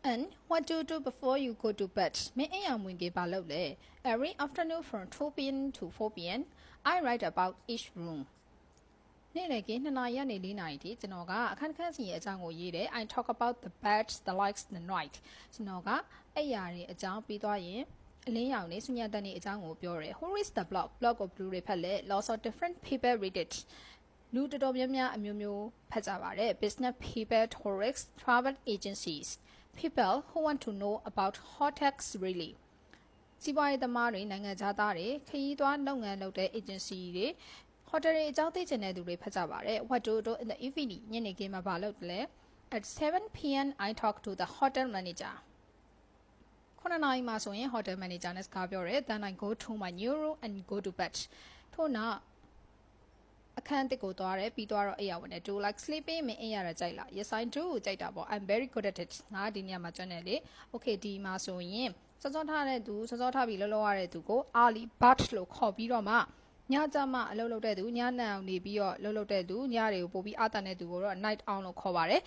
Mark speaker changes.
Speaker 1: And what do you do before you go to bed? Every afternoon from 2 p.m. to 4 p.m. I write about each room. I talk about the bed, the likes, the night. Who reads the blog? Blog of Blue Repelle. Lots of different people read it. Business people, tourists, travel agencies. People who want to know about hotels really. စီးပွားရေးသမားတွေနိုင်ငံခြားသားတွေခရီးသွားလုပ်ငန်းလုပ်တဲ့ agency တွေ hotel တွေအကြောင်းသိချင်တဲ့သူတွေဖတ်ကြပါတယ် What do you do in the evening ညနေခင်းမှာဘာလုပ်လဲ At 7 p.m. I talk to the hotel manager. 9 နာရီမှာဆိုရင် hotel manager နဲ့စကားပြောတယ် Then I go to my new room and go to bed. ထို့နောက်အခန်းတစ်ကိုသွားတယ်ပြီးသွားတော့အိပ်ရဝင်တယ် Do you like sleeping မင်းအိပ်ရတာကြိုက်လား Yes I do ကြိုက်တာပေါ့ I'm very good at it ငါဒီနေရာမှာကျွမ်းတယ်လေ Okay ဒီမှာဆိုရင်စောစောထားတဲ့သူစောစောထားပြီးလှုပ်လှုပ်ရတဲ့သူကို early bird လို့ခေါ်ပြီးတော့မှညကြမှာအလုပ်လုပ်တဲ့သူညနေအောင်နေပြီးတော့လှုပ်လှုပ်တဲ့သူညတွေကိုပို့ပြီးအာတန်တဲ့သူကိုတော့ night owl လို့ခေါ်ပါတယ်